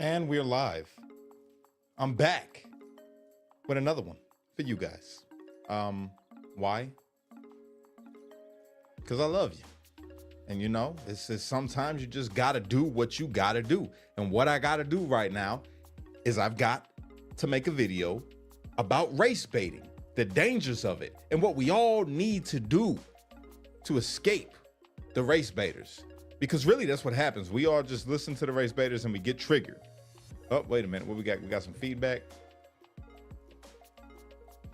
And we're live. I'm back with another one for you guys. Why? Because I love you. And you know, it's just sometimes you just gotta do what you gotta do. And what I gotta do right now is I've got to make a video about race baiting, the dangers of it, and what we all need to do to escape the race baiters. Because really that's what happens. We all just listen to the race baiters and we get triggered. Oh, wait a minute. What we got? We got some feedback.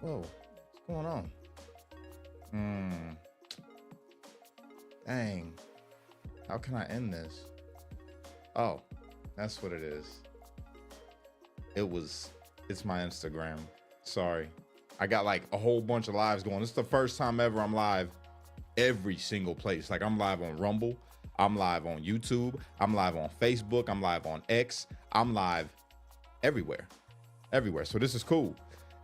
Whoa, what's going on? Dang. How can I end this? Oh, that's what it is. It's my Instagram. Sorry. I got like a whole bunch of lives going. This is the first time ever I'm live every single place. Like I'm live on Rumble. I'm live on YouTube. I'm live on Facebook. I'm live on X. I'm live everywhere. So this is cool.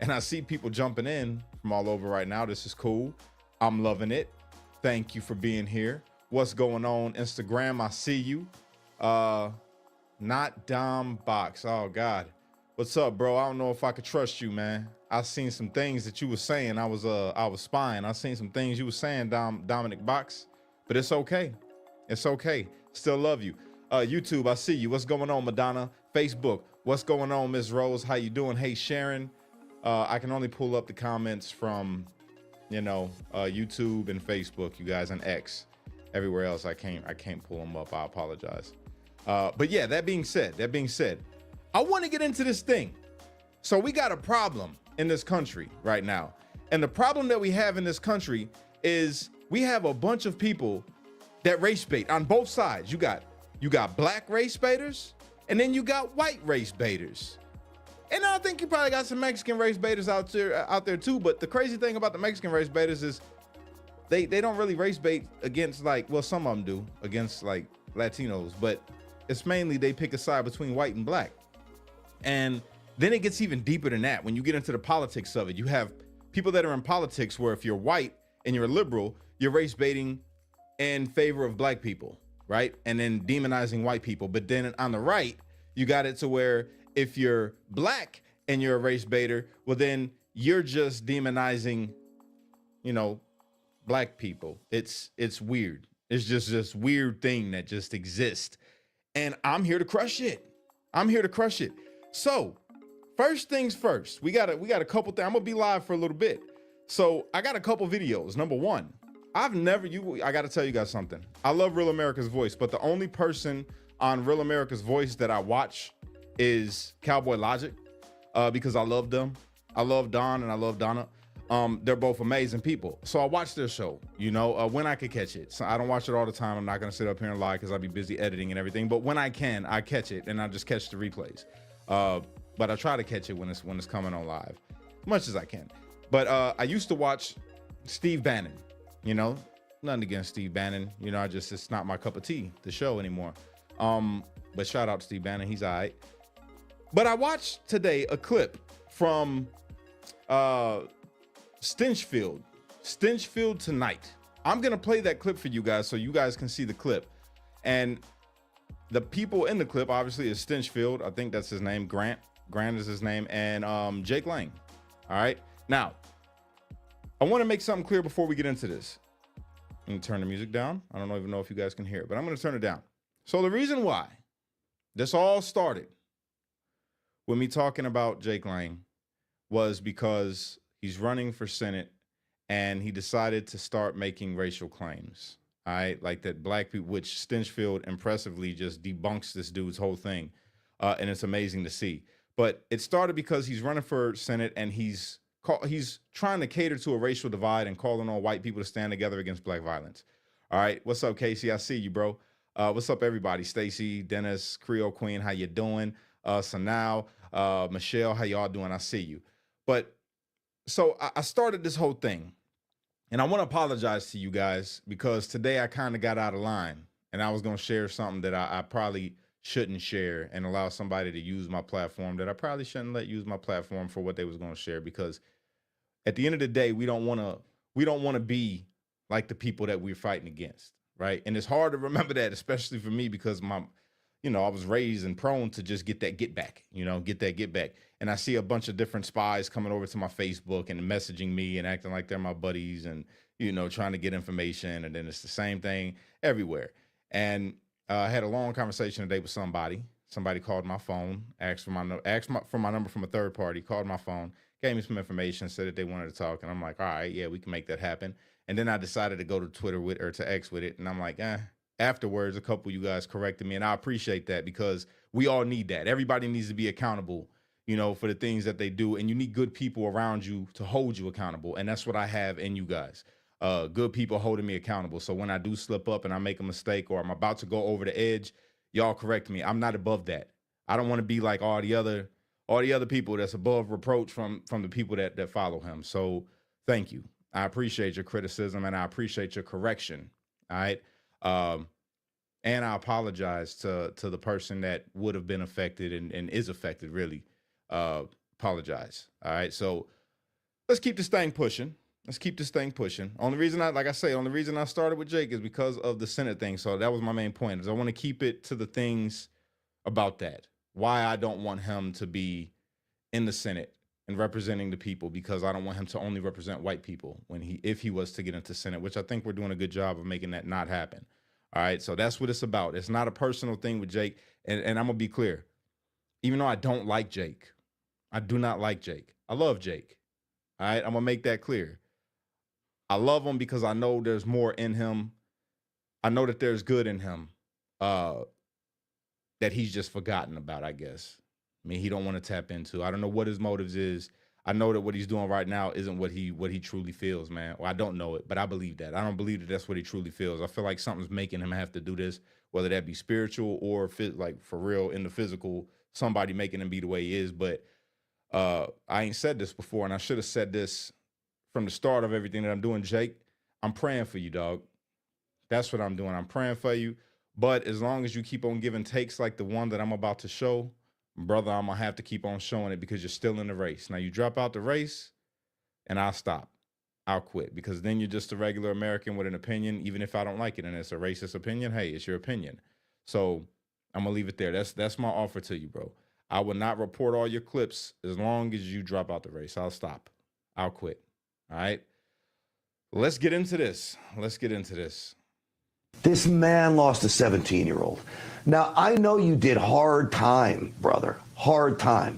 And I see people jumping in from all over right now. This is cool. I'm loving it. Thank you for being here. What's going on, Instagram? I see you. Not Dom Box. Oh God. What's up, bro? I don't know if I could trust you, man. I seen some things that you were saying. I was spying. I seen some things you were saying, Dominic Box. But it's okay. It's okay. Still love you. YouTube, I see you. What's going on, Madonna? Facebook, what's going on, Miss Rose? How you doing? Hey, Sharon. I can only pull up the comments from, YouTube and Facebook, you guys, and X. Everywhere else, I can't pull them up. I apologize. But yeah, that being said, I want to get into this thing. So we got a problem in this country right now. And the problem that we have in this country is we have a bunch of people that race bait on both sides. You got black race baiters, and then you got white race baiters. And I think you probably got some Mexican race baiters out there too. But the crazy thing about the Mexican race baiters is they don't really race bait against some of them do against like Latinos, but it's mainly they pick a side between white and black. And then it gets even deeper than that. When you get into the politics of it, you have people that are in politics where if you're white and you're a liberal, you're race baiting in favor of black people, right? And then demonizing white people. But then on the right, you got it to where if you're black and you're a race baiter, well, then you're just demonizing, black people. It's weird. It's just this weird thing that just exists. And I'm here to crush it. So first things first, we got a couple things. I'm gonna be live for a little bit. So I got a couple videos. Number one, I got to tell you guys something. I love Real America's Voice, but the only person on Real America's Voice that I watch is Cowboy Logic, because I love them. I love Don and I love Donna. They're both amazing people. So I watch their show, when I could catch it. So I don't watch it all the time. I'm not going to sit up here and lie because I'll be busy editing and everything. But when I can, I catch it and I just catch the replays. But I try to catch it when it's coming on live, as much as I can. But I used to watch Steve Bannon. Nothing against Steve Bannon. It's not my cup of tea, the show anymore. But shout out to Steve Bannon. He's all right. But I watched today a clip from Stinchfield Tonight. I'm going to play that clip for you guys so you guys can see the clip. And the people in the clip, obviously, is Stinchfield. I think that's his name. Grant is his name. And Jake Lang. All right. Now, I want to make something clear before we get into this. I'm going to turn the music down. I don't even know if you guys can hear it, but I'm going to turn it down. So the reason why this all started with me talking about Jake Lang was because he's running for Senate and he decided to start making racial claims. All right, like that black people, which Stinchfield impressively just debunks this dude's whole thing. And it's amazing to see. But it started because he's running for Senate and he's trying to cater to a racial divide and calling on white people to stand together against black violence. All right. What's up, Casey? I see you, bro. What's up, everybody? Stacy, Dennis, Creole Queen, how you doing? Sanao, Michelle, how y'all doing? I see you. But so I started this whole thing and I want to apologize to you guys because today I kind of got out of line and I was going to share something that I probably shouldn't share and allow somebody to use my platform that I probably shouldn't let use my platform for what they was going to share, because at the end of the day, we don't want to be like the people that we're fighting against, right? And it's hard to remember that, especially for me, because you know, I was raised and prone to just get that get back, you know, get that get back. And I see a bunch of different spies coming over to my Facebook and messaging me and acting like they're my buddies and, you know, trying to get information. And then it's the same thing everywhere. And I had a long conversation today with somebody. Somebody called my phone, asked for my number from a third party, called my phone, gave me some information, said that they wanted to talk. And I'm like, all right, yeah, we can make that happen. And then I decided to go to Twitter with, or to X with it. And I'm like, afterwards, a couple of you guys corrected me. And I appreciate that, because we all need that. Everybody needs to be accountable, you know, for the things that they do. And you need good people around you to hold you accountable. And that's what I have in you guys. Good people holding me accountable. So when I do slip up and I make a mistake, or I'm about to go over the edge, y'all correct me. I'm not above that. I don't want to be like all the other people that's above reproach from the people that follow him. So thank you. I appreciate your criticism and I appreciate your correction. All right. And I apologize to the person that would have been affected and is affected, really. Apologize. All right. So let's keep this thing pushing. Only reason I started with Jake is because of the Senate thing. So that was my main point, is I want to keep it to the things about that. Why I don't want him to be in the Senate and representing the people, because I don't want him to only represent white people if he was to get into Senate, which I think we're doing a good job of making that not happen. All right. So that's what it's about. It's not a personal thing with Jake. And I'm gonna be clear. Even though I don't like Jake, I do not like Jake. I love Jake. All right. I'm gonna make that clear. I love him because I know there's more in him. I know that there's good in him that he's just forgotten about, I guess. I mean, he don't want to tap into. I don't know what his motives is. I know that what he's doing right now isn't what he truly feels, man. Well, I don't know it, but I believe that. I don't believe that that's what he truly feels. I feel like something's making him have to do this, whether that be spiritual or like for real in the physical, somebody making him be the way he is. But I ain't said this before, and I should have said this from the start of everything that I'm doing. Jake, I'm praying for you, dog. That's what I'm doing. I'm praying for you. But as long as you keep on giving takes like the one that I'm about to show, brother, I'm going to have to keep on showing it, because you're still in the race. Now, you drop out the race, and I'll stop. I'll quit, because then you're just a regular American with an opinion, even if I don't like it, and it's a racist opinion. Hey, it's your opinion. So I'm going to leave it there. That's my offer to you, bro. I will not report all your clips as long as you drop out the race. I'll stop. I'll quit. All right. Let's get into this. This man lost a 17-year-old. Now, I know you did hard time, brother. Hard time.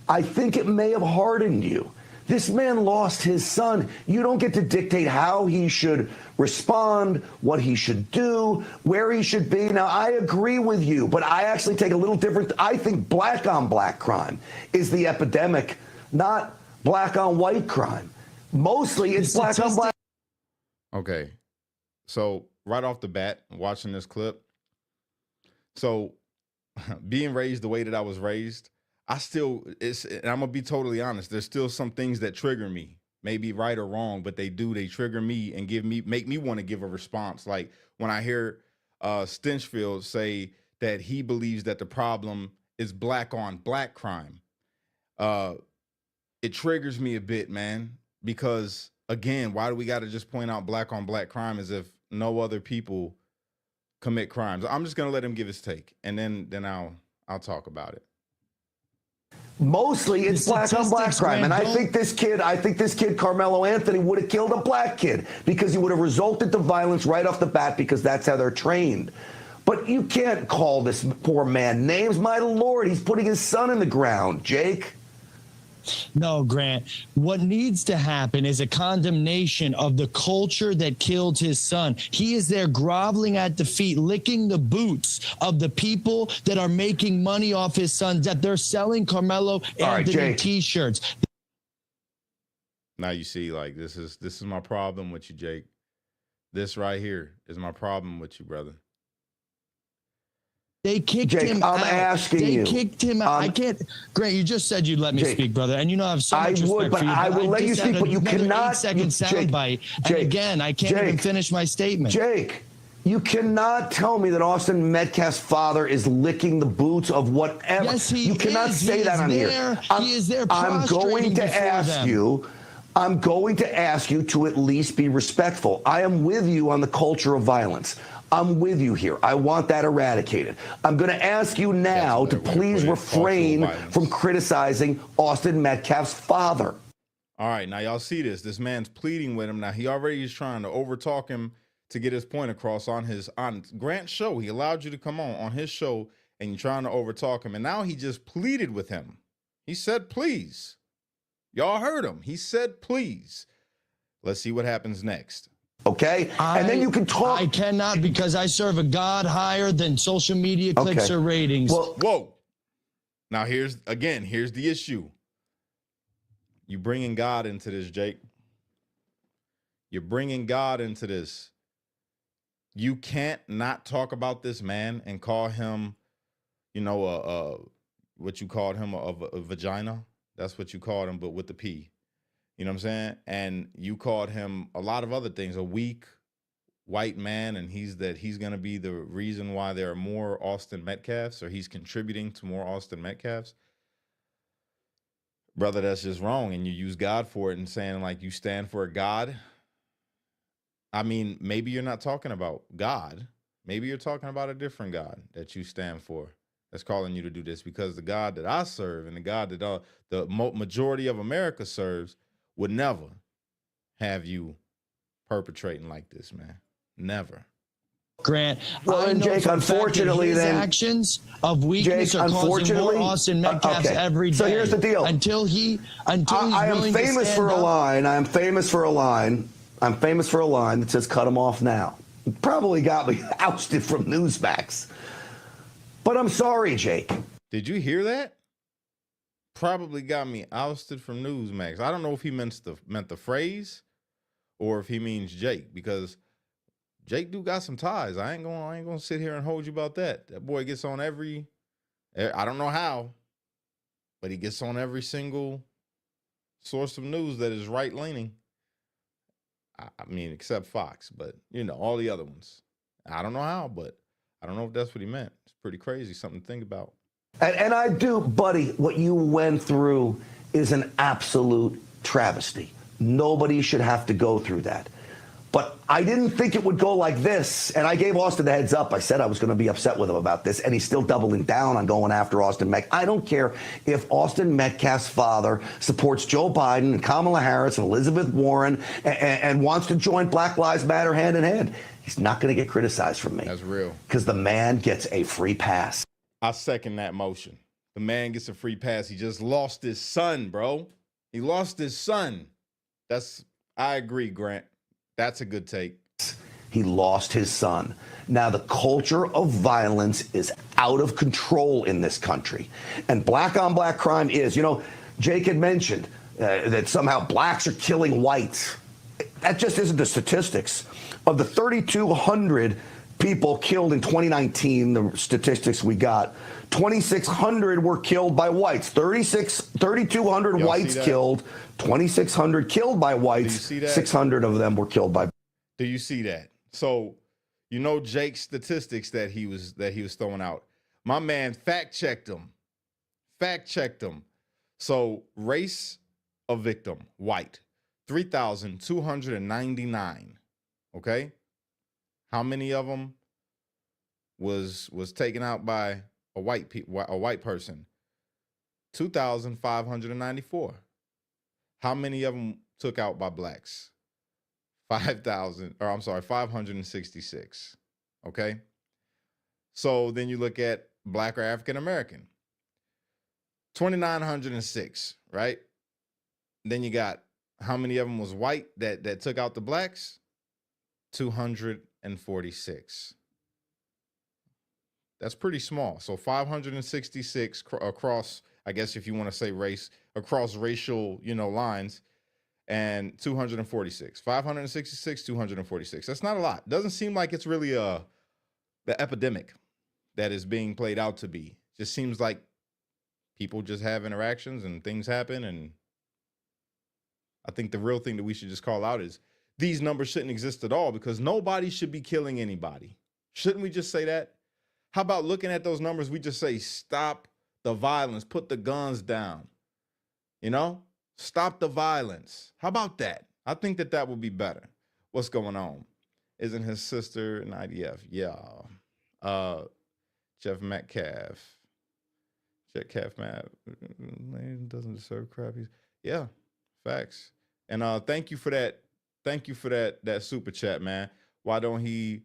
I think it may have hardened you. This man lost his son. You don't get to dictate how he should respond, what he should do, where he should be. Now, I agree with you, but I actually take a little different. I think black on black crime is the epidemic, not black on white crime. Mostly it's black on black. Okay. So right off the bat, watching this clip. So being raised the way that I was raised, and I'm gonna be totally honest, there's still some things that trigger me, maybe right or wrong, but they trigger me and make me want to give a response. Like when I hear Stinchfield say that he believes that the problem is black on black crime, it triggers me a bit, man. Because again, why do we got to just point out black on black crime as if no other people commit crimes? I'm just gonna let him give his take, and then I'll talk about it. Mostly it's black on black crime, and I think this kid Carmelo Anthony would have killed a black kid, because he would have resulted to violence right off the bat, because that's how they're trained. But you can't call this poor man names. My Lord, he's putting his son in the ground, Jake. No, Grant. What needs to happen is a condemnation of the culture that killed his son. He is there groveling at the feet, licking the boots of the people that are making money off his son, that they're selling Carmelo Anthony T-shirts. Now you see, like, this is my problem with you, Jake. This right here is my problem with you, brother. They kicked him out. I'm asking you. They kicked him out. I can't. Grant, you just said you'd let me speak, brother, and you know I have so much respect for you. I will let you speak, but you cannot. 8-second soundbite, and again, I can't even finish my statement. Jake, you cannot tell me that Austin Metcalf's father is licking the boots of whatever. Yes, he is. You cannot say that on here. He is there. I'm going to ask you. I'm going to ask you to at least be respectful. I am with you on the culture of violence. I'm with you here. I want that eradicated. I'm going to ask you now to please refrain from criticizing Austin Metcalf's father. All right, now y'all see this. This man's pleading with him. Now he already is trying to overtalk him to get his point across on Grant's show. He allowed you to come on his show, and you're trying to overtalk him. And now he just pleaded with him. He said, please. Y'all heard him. He said, please. Let's see what happens next. Okay? And then you can talk. I cannot, because I serve a God higher than social media clicks or ratings. Well, whoa. Now here's the issue. You bringing God into this, Jake. You're bringing God into this. You can't not talk about this man and call him, you know, what you called him, a vagina. That's what you called him, but with the P. You know what I'm saying? And you called him a lot of other things, a weak white man, and he's going to be the reason why there are more Austin Metcalfs, or he's contributing to more Austin Metcalfs. Brother, that's just wrong. And you use God for it and saying like you stand for a God. I mean, maybe you're not talking about God. Maybe you're talking about a different God that you stand for that's calling you to do this, because the God that I serve and the God that the majority of America serves would never have you perpetrating like this, man. Never. Grant, well, and Jake, unfortunately, his then actions of weakness Jake, are causing more Austin Metcalfs every day. So here's the deal. Until he's I am famous for a line. I am famous for a line. I'm famous for a line that says "cut him off now." It probably got me ousted from Newsmax. But I'm sorry, Jake. Did you hear that? Probably got me ousted from Newsmax. I don't know if he meant the phrase or if he means Jake, because Jake do got some ties. I ain't gonna sit here and hold you about that. That boy gets on I don't know how, but he gets on every single source of news that is right leaning. I mean, except Fox, but you know, all the other ones. I don't know how, but I don't know if that's what he meant. It's pretty crazy, something to think about. And I do, buddy, what you went through is an absolute travesty. Nobody should have to go through that. But I didn't think it would go like this. And I gave Austin the heads up. I said I was going to be upset with him about this. And he's still doubling down on going after Austin Metcalf. I don't care if Austin Metcalf's father supports Joe Biden and Kamala Harris and Elizabeth Warren and wants to join Black Lives Matter hand in hand. He's not going to get criticized from me. That's real. Because the man gets a free pass. I second that motion. The man gets a free pass. He just lost his son, bro. He lost his son. I agree, Grant. That's a good take. He lost his son. Now, the culture of violence is out of control in this country. And black on black crime is, you know, Jake had mentioned that somehow blacks are killing whites. That just isn't the statistics. Of the 3,200 people killed in 2019, the statistics we got, 2,600 were killed by whites. 3,200 whites killed, 2,600 killed by whites. 600 of them were killed by. Do you see that? So, you know, Jake's statistics that he was throwing out. My man fact checked them. So, race of victim, white, 3,299. Okay, how many of them was taken out by a white person? 2,594. How many of them took out by blacks? 566. Okay. So then you look at black or African American, 2,906, right? Then you got how many of them was white that took out the blacks? 246. That's pretty small. So 566 across, I guess if you want to say race, across racial, you know, lines, and 246. 566, 246. That's not a lot. Doesn't seem like it's really the epidemic that is being played out to be. Just seems like people just have interactions and things happen. And I think the real thing that we should just call out is these numbers shouldn't exist at all, because nobody should be killing anybody. Shouldn't we just say that? How about looking at those numbers, we just say, stop the violence, put the guns down, you know, stop the violence. How about that? I think that would be better. What's going on? Isn't his sister an IDF? Yeah. Jeff Metcalf. Jeff Metcalf doesn't deserve crap. Yeah, facts. And thank you for that. Thank you for that super chat, man. Why don't he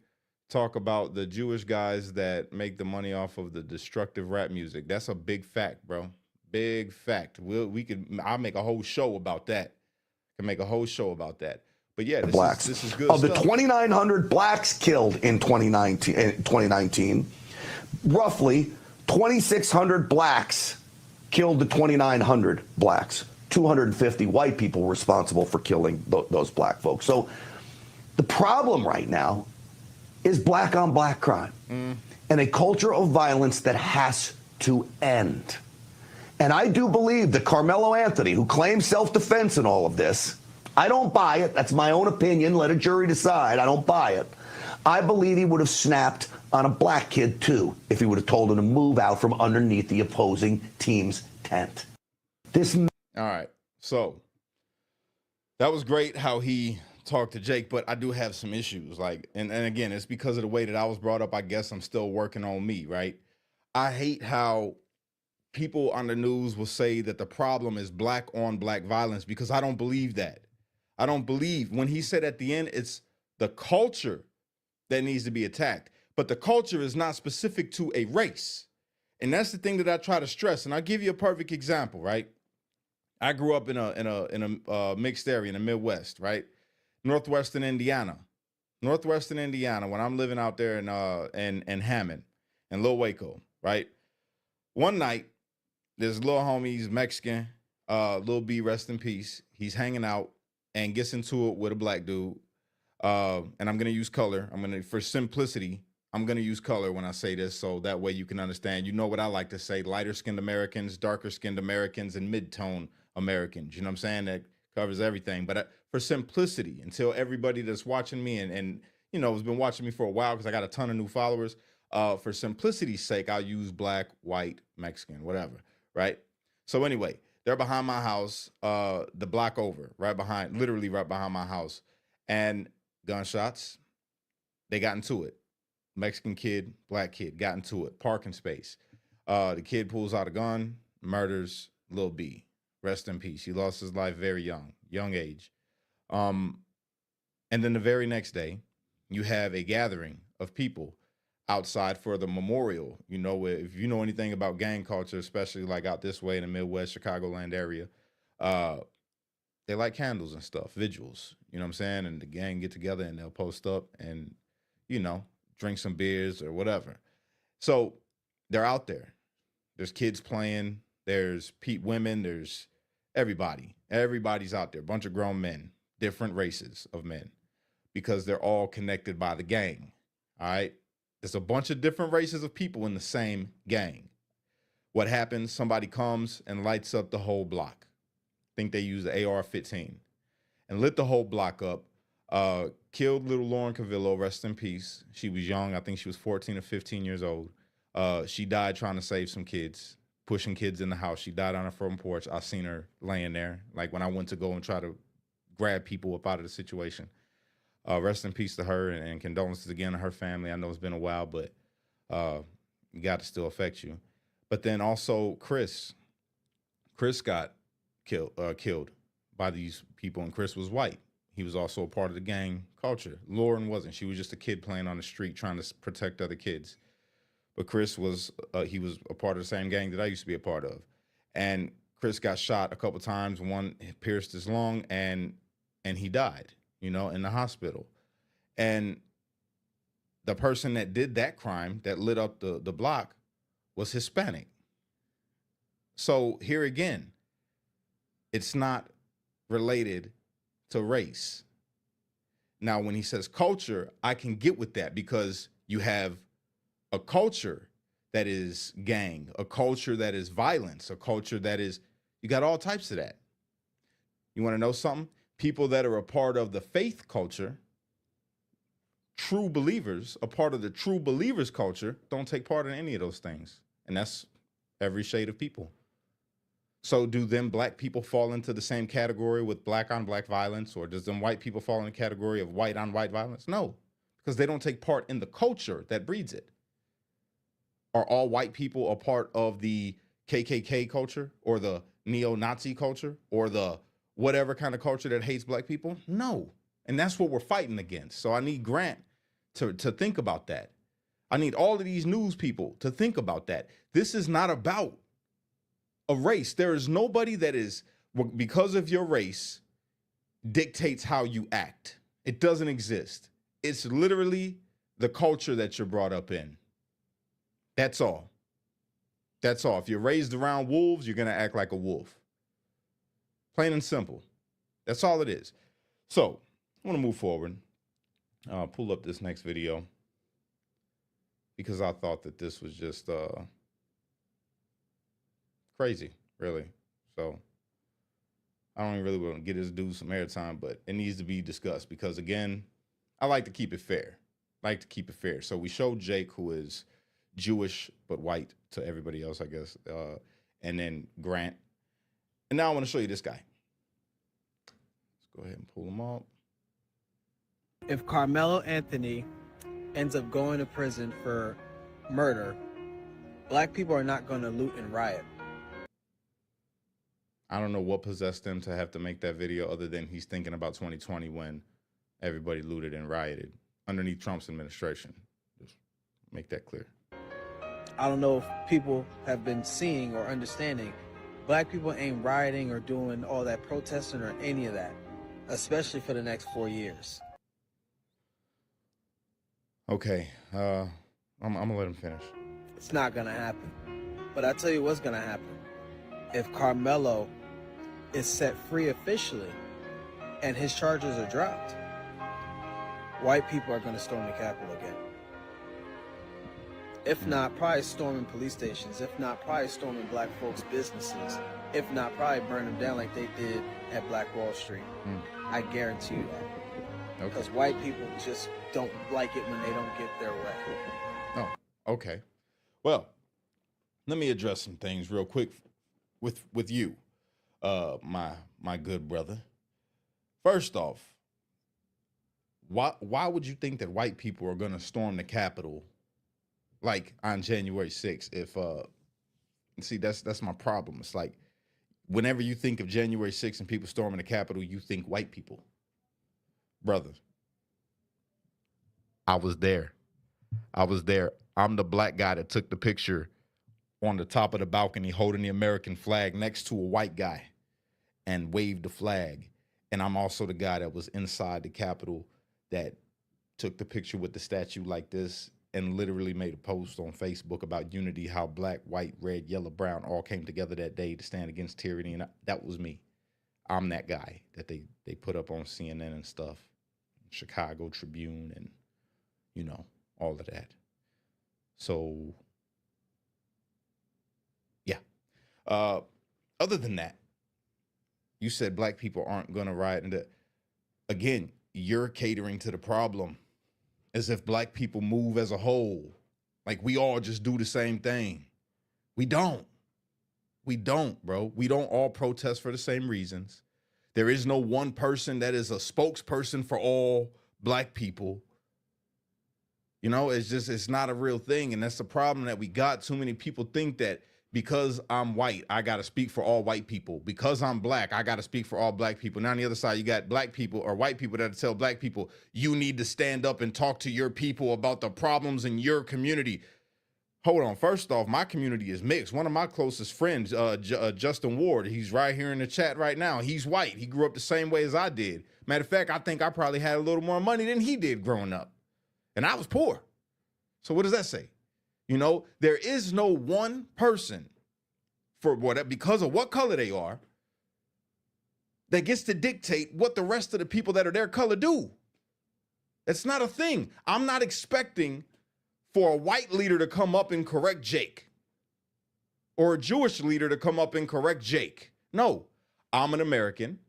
talk about the Jewish guys that make the money off of the destructive rap music? That's a big fact, bro. Big fact. I'll make a whole show about that. Can make a whole show about that. But yeah, this is good of stuff. The 2,900 blacks killed in 2019, roughly 2,600 blacks killed the 2,900 blacks. 250 white people responsible for killing those black folks. So the problem right now is black on black crime and a culture of violence that has to end. And I do believe that Carmelo Anthony, who claims self-defense in all of this, I don't buy it. That's my own opinion. Let a jury decide. I don't buy it. I believe he would have snapped on a black kid, too, if he would have told him to move out from underneath the opposing team's tent. All right. So that was great how he talked to Jake, but I do have some issues. And again, it's because of the way that I was brought up. I guess I'm still working on me, right? I hate how people on the news will say that the problem is black on black violence, because I don't believe that. I don't believe when he said at the end, it's the culture that needs to be attacked. But the culture is not specific to a race. And that's the thing that I try to stress. And I'll give you a perfect example, right? I grew up in a mixed area in the Midwest, right? Northwestern Indiana. When I'm living out there in Hammond and Lil Waco, right? One night, there's little homies, Mexican, Lil B, rest in peace. He's hanging out and gets into it with a black dude. And I'm gonna use color. For simplicity, I'm gonna use color when I say this, so that way you can understand. You know what I like to say: lighter-skinned Americans, darker-skinned Americans, and mid-tone Americans. You know what I'm saying? That covers everything. But for simplicity, until everybody that's watching me and you know has been watching me for a while, because I got a ton of new followers. For simplicity's sake, I'll use black, white, Mexican, whatever. Right? So anyway, they're behind my house, the block over, literally right behind my house, and gunshots. They got into it. Mexican kid, black kid got into it. Parking space. The kid pulls out a gun, murders Lil B. Rest in peace. He lost his life very young age. And then the very next day, you have a gathering of people outside for the memorial. You know, if you know anything about gang culture, especially like out this way in the Midwest, Chicagoland area, they light candles and stuff, vigils, you know what I'm saying? And the gang get together and they'll post up and, you know, drink some beers or whatever. So they're out there. There's kids playing, there's women, there's everybody. Everybody's out there, bunch of grown men, different races of men, because they're all connected by the gang, all right? There's a bunch of different races of people in the same gang. What happens? Somebody comes and lights up the whole block. I think they used the AR-15 and lit the whole block up. Killed little Lauren Cavillo, rest in peace. She was young. I think she was 14 or 15 years old. She died trying to save some kids, pushing kids in the house. She died on her front porch. I seen her laying there, like when I went to go and try to grab people up out of the situation. Rest in peace to her, and condolences again to her family. I know it's been a while, but you got to still affect you. But then also Chris got killed by these people, and Chris was white. He was also a part of the gang culture. Lauren wasn't. She was just a kid playing on the street trying to protect other kids. But Chris was, he was a part of the same gang that I used to be a part of. And Chris got shot a couple times. One pierced his lung, and he died, you know, in the hospital. And the person that did that crime, that lit up the block, was Hispanic. So here again, it's not related to race. Now, when he says culture, I can get with that, because you have a culture that is gang, a culture that is violence, a culture that is, you got all types of that. You want to know something? People that are a part of the faith culture, true believers, a part of the true believers culture, don't take part in any of those things. And that's every shade of people. So do them black people fall into the same category with black on black violence, or does them white people fall in the category of white on white violence? No, because they don't take part in the culture that breeds it. Are all white people a part of the KKK culture or the neo-Nazi culture or the whatever kind of culture that hates black people? No. And that's what we're fighting against. So I need Grant to think about that. I need all of these news people to think about that. This is not about a race. There is nobody that is, because of your race, dictates how you act. It doesn't exist. It's literally the culture that you're brought up in. That's all. That's all. If you're raised around wolves, you're going to act like a wolf. Plain and simple. That's all it is. So I want to move forward. Pull up this next video because I thought that this was just crazy, really. So I don't even really want to get this dude some airtime, but it needs to be discussed because, again, I like to keep it fair. So we showed Jake, who is Jewish but white to everybody else, I guess, and then Grant. And now I want to show you this guy. Let's go ahead and pull him up. If Carmelo Anthony ends up going to prison for murder, black people are not going to loot and riot. I don't know what possessed him to have to make that video other than he's thinking about 2020 when everybody looted and rioted underneath Trump's administration. Just make that clear. I don't know if people have been seeing or understanding. Black people ain't rioting or doing all that protesting or any of that, especially for the next 4 years. Okay, I'm gonna let him finish. It's not gonna happen. But I tell you what's gonna happen. If Carmelo is set free officially and his charges are dropped, white people are gonna storm the Capitol again. If not, probably storming police stations. If not, probably storming black folks' businesses. If not, probably burn them down like they did at Black Wall Street. I guarantee you that. Because white people just don't like it when they don't get their way. Oh, okay. Well, let me address some things real quick with you, my good brother. First off, why would you think that white people are going to storm the Capitol like on January 6th? If see, that's my problem. It's like whenever you think of January 6th and people storming the Capitol, you think white people. Brother, I was there. I'm the black guy that took the picture on the top of the balcony holding the American flag next to a white guy and waved the flag. And I'm also the guy that was inside the Capitol that took the picture with the statue like this and literally made a post on Facebook about unity, how black, white, red, yellow, brown all came together that day to stand against tyranny. And that was me. I'm that guy that they put up on CNN and stuff, Chicago Tribune, and, you know, all of that. So, yeah. Other than that, you said black people aren't going to riot. And again, you're catering to the problem as if black people move as a whole. Like we all just do the same thing. We don't, bro. We don't all protest for the same reasons. There is no one person that is a spokesperson for all black people. You know, it's not a real thing. And that's the problem that we got. Too many people think that because I'm white, I got to speak for all white people. Because I'm black, I got to speak for all black people. Now on the other side, you got black people or white people that tell black people, you need to stand up and talk to your people about the problems in your community. Hold on. First off, my community is mixed. One of my closest friends, Justin Ward, he's right here in the chat right now. He's white. He grew up the same way as I did. Matter of fact, I think I probably had a little more money than he did growing up. And I was poor. So what does that say? You know, there is no one person for what, because of what color they are, that gets to dictate what the rest of the people that are their color do. That's not a thing. I'm not expecting for a white leader to come up and correct Jake or a Jewish leader to come up and correct Jake. No, I'm an American.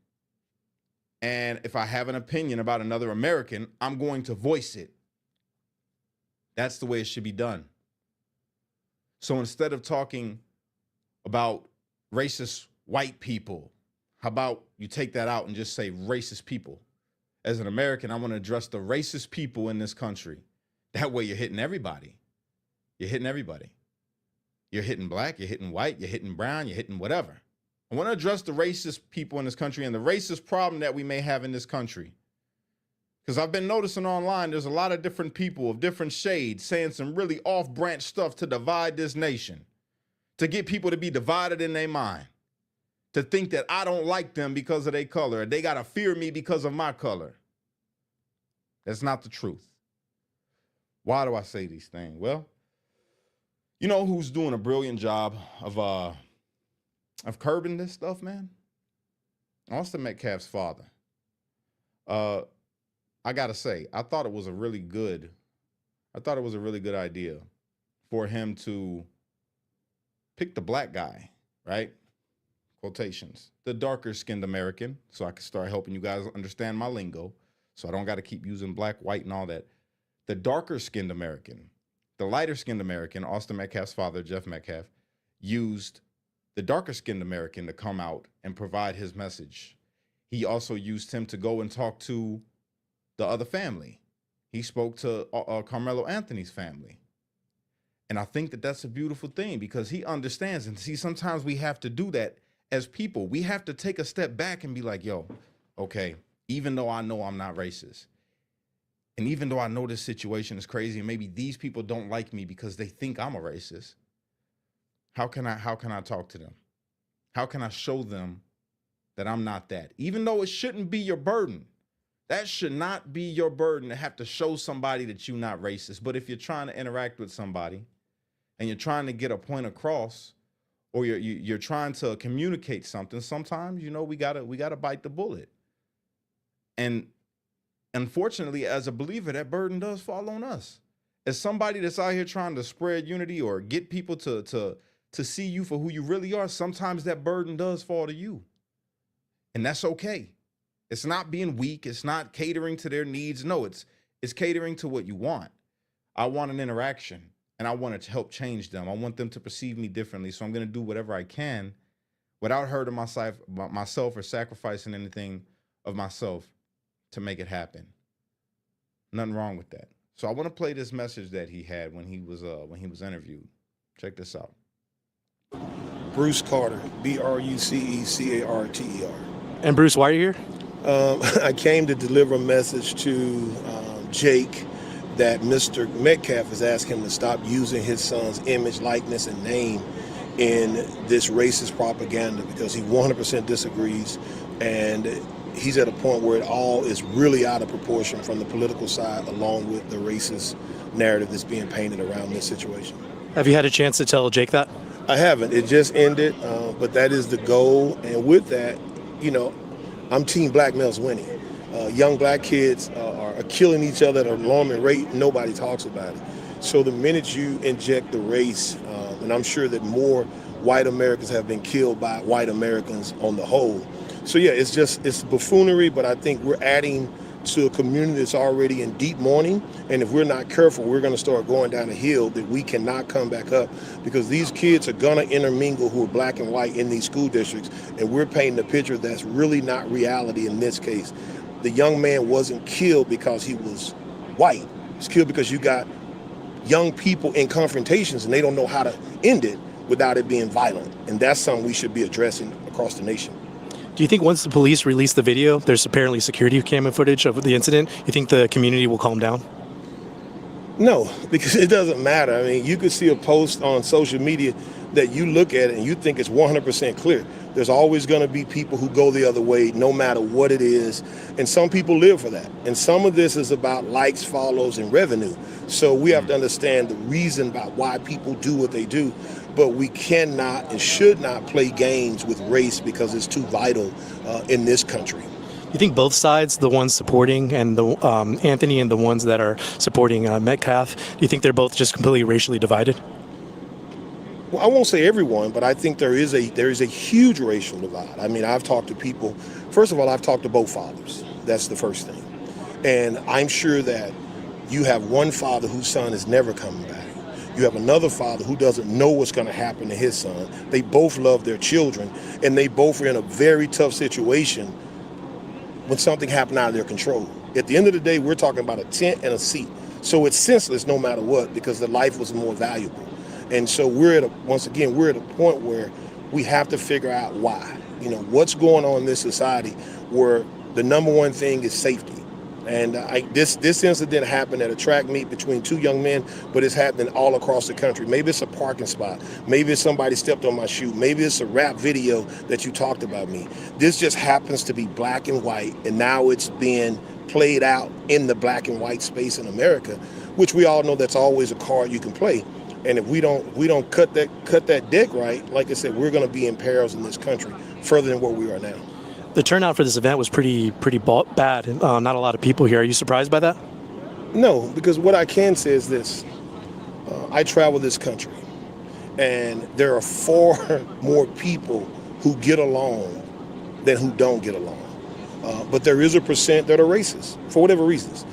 And if I have an opinion about another American, I'm going to voice it. That's the way it should be done. So instead of talking about racist white people, how about you take that out and just say racist people? As an American, I want to address the racist people in this country. That way you're hitting everybody. You're hitting everybody. You're hitting black, you're hitting white, you're hitting brown, you're hitting whatever. I want to address the racist people in this country and the racist problem that we may have in this country. Because I've been noticing online, there's a lot of different people of different shades saying some really off-branch stuff to divide this nation, to get people to be divided in their mind, to think that I don't like them because of their color, they got to fear me because of my color. That's not the truth. Why do I say these things? Well, you know who's doing a brilliant job of curbing this stuff, man? Austin Metcalf's father. I gotta say, I thought it was a really good idea for him to pick the black guy, right? Quotations. The darker skinned American, so I can start helping you guys understand my lingo, so I don't got to keep using black, white, and all that. The darker skinned American, the lighter skinned American, Austin Metcalf's father, Jeff Metcalf, used the darker skinned American to come out and provide his message. He also used him to go and talk to the other family. He spoke to Carmelo Anthony's family. And I think that that's a beautiful thing because he understands. And see, sometimes we have to do that as people. We have to take a step back and be like, yo, okay, even though I know I'm not racist, and even though I know this situation is crazy and maybe these people don't like me because they think I'm a racist, how can I talk to them? How can I show them that I'm not that? Even though it shouldn't be your burden. That should not be your burden to have to show somebody that you're not racist. But if you're trying to interact with somebody and you're trying to get a point across, or you're trying to communicate something, sometimes, you know, we gotta bite the bullet. And unfortunately, as a believer, that burden does fall on us. As somebody that's out here trying to spread unity or get people to see you for who you really are, sometimes that burden does fall to you. And that's okay. It's not being weak. It's not catering to their needs. No, it's catering to what you want. I want an interaction, and I want it to help change them. I want them to perceive me differently. So I'm going to do whatever I can without hurting myself or sacrificing anything of myself to make it happen. Nothing wrong with that. So I want to play this message that he had when he was interviewed. Check this out. Bruce Carter, Brucecarter. And Bruce, why are you here? I came to deliver a message to Jake that Mr. Metcalf is asking him to stop using his son's image, likeness, and name in this racist propaganda because he 100% disagrees, and he's at a point where it all is really out of proportion from the political side along with the racist narrative that's being painted around this situation. Have you had a chance to tell Jake that? I haven't. It just ended, but that is the goal, and with that, you know, I'm team black males winning. Young black kids are killing each other at an alarming rate. Nobody talks about it. So the minute you inject the race, and I'm sure that more white Americans have been killed by white Americans on the whole. So yeah, it's buffoonery, but I think we're adding to a community that's already in deep mourning. And if we're not careful, we're going to start going down a hill that we cannot come back up because these kids are going to intermingle who are black and white in these school districts. And we're painting a picture that's really not reality in this case. The young man wasn't killed because he was white. He was killed because you got young people in confrontations and they don't know how to end it without it being violent. And that's something we should be addressing across the nation. Do you think once the police release the video, there's apparently security camera footage of the incident, you think the community will calm down? No, because it doesn't matter. I mean, you could see a post on social media that you look at it and you think it's 100% clear. There's always going to be people who go the other way, no matter what it is. And some people live for that. And some of this is about likes, follows, and revenue. So we have to understand the reason about why people do what they do. But we cannot and should not play games with race because it's too vital in this country. You think both sides, the ones supporting and the Anthony and the ones that are supporting Metcalf, do you think they're both just completely racially divided? Well, I won't say everyone, but I think there is a huge racial divide. I mean, I've talked to people. First of all, I've talked to both fathers. That's the first thing. And I'm sure that you have one father whose son is never coming back. You have another father who doesn't know what's going to happen to his son. They both love their children, and they both are in a very tough situation when something happened out of their control. At the end of the day, we're talking about a tent and a seat. So it's senseless no matter what, because the life was more valuable. And so we're at a point where we have to figure out why. You know, what's going on in this society where the number one thing is safety. And this incident happened at a track meet between two young men, but it's happening all across the country. Maybe it's a parking spot. Maybe it's somebody stepped on my shoe. Maybe it's a rap video that you talked about me. This just happens to be black and white, and now it's being played out in the black and white space in America, which we all know that's always a card you can play. And if we don't cut that deck right, like I said, we're going to be in perils in this country further than where we are now. The turnout for this event was pretty bad. Not a lot of people here. Are you surprised by that? No, because what I can say is this. I travel this country, and there are far more people who get along than who don't get along. But there is a percent that are racist, for whatever reasons.